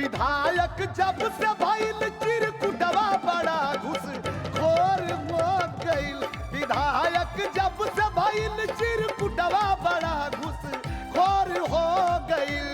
विधायक जब से भइल चिरकुटवा बड़ा घुस खोर हो गइल। विधायक जब से भइल चिरकुटवा बड़ा घुस खोर हो गइल।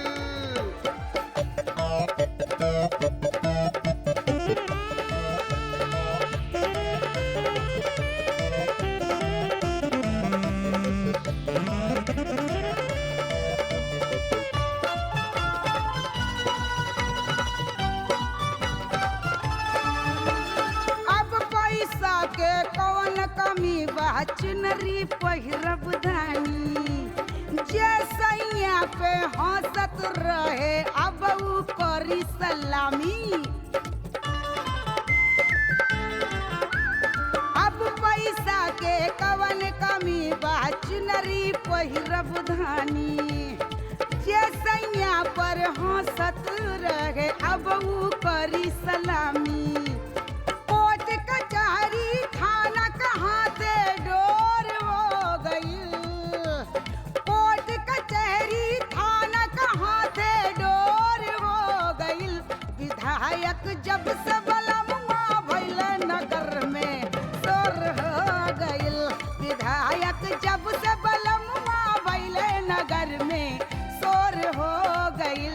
कमी बा चुनरी पहिरब धानी जे सैया पे हंसत रहे अब उ करी सलामी। अब पैसा के कवन कमी बा चुनरी पहिरब धानी जे सैया पर हंसत रहे अब उ करी सलामी। कोर्ट कचहरी थाना कहाँ से डोर हो गई। कोर्ट कचहरी थाना कहाँ से डोर हो गई। विधायक जब से बलमुआ भइल नगर में शोर हो गई। विधायक जब से बलमुआ भइल नगर में शोर हो गई।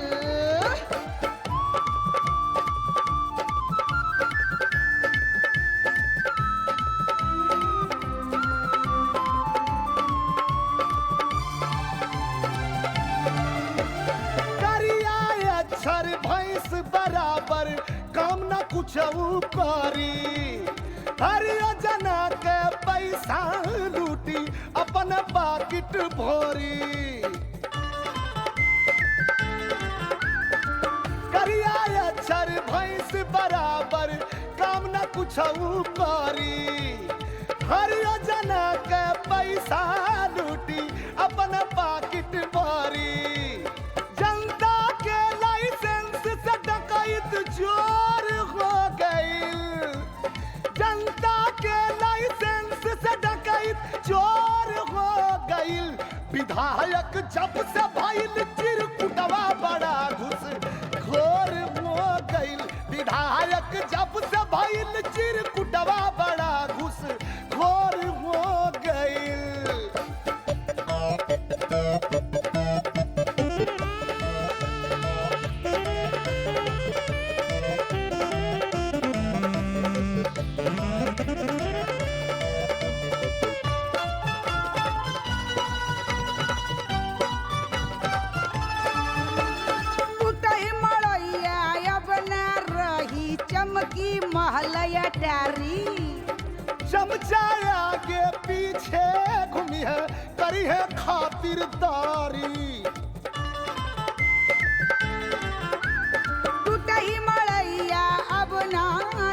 अक्षर भैंस बराबर काम न कुछ करी। हर योजना के पैसा लूटी अपन पाकिट भोरी। करिया अक्षर भैंस बराबर काम न कुछ करी। हर योजना के पैसा लूटी अपन पाकिट भोरी। चोर हो गई। जनता के लाइसेंस से डकैत चोर हो गई। विधायक जब से भइल चिरकुटवा बड़ा घुस खोर हो गई। विधायक जब से भइल चिरकुटवा बड़ा घुस खोर हो गई। चमकी महलया डारी। चमचा आगे पीछे घूमी है करी है खातिरदारी। टूटही मड़ैया अब ना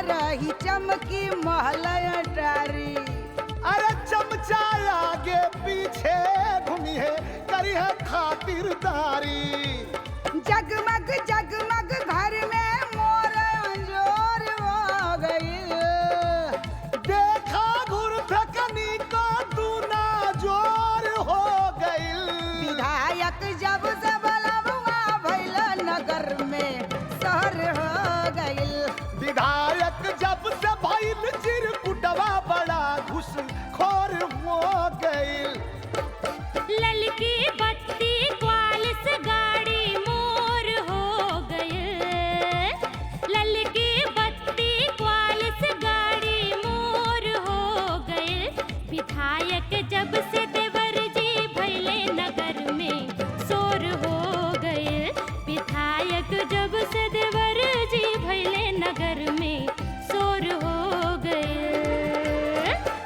रही चमकी महलया डारी। अरे चमचा आगे पीछे घूमी है करी है खातिरदारी। जगमग जगमग घर में मोर अंजोर हो गई। देखा घुर फेकनी का दूना जोर हो गई। विधायक जब से बलमुआ भइल नगर में शहर हो गई। विधायक जब से भइल चिरकुटवा बड़ा घुस खोर हो गई। ललकी बत्ती ग्वाल से गाड़ी मोर हो गए। ललकी बत्ती ग्वाल से गाड़ी मोर हो गए। विधायक जब से देवर जी भैले नगर में शोर हो गए। विधायक जब से देवर जी भैले नगर में शोर हो गए।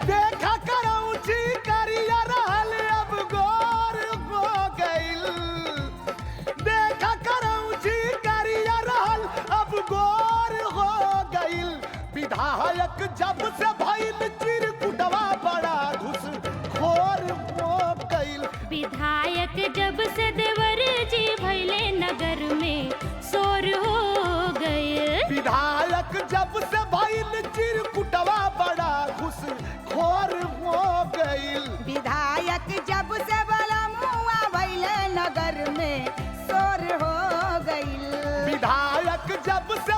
देखा करौची करिया रहल अब गोर हो गइल। देखा करौची करिया रहल अब गोर हो गइल। विधायक जब से भइल चिरकुटवा बड़ा घुस खोर हो गइल। विधायक जब से देवर जी भैले नगर में शोर हो गए। विधायक जब से भइल चिरकुटवा बड़ा घुस खोर हो गइल। विधायक जब से बलमुआ भइल नगर में शोर हो गई। विधायक जब से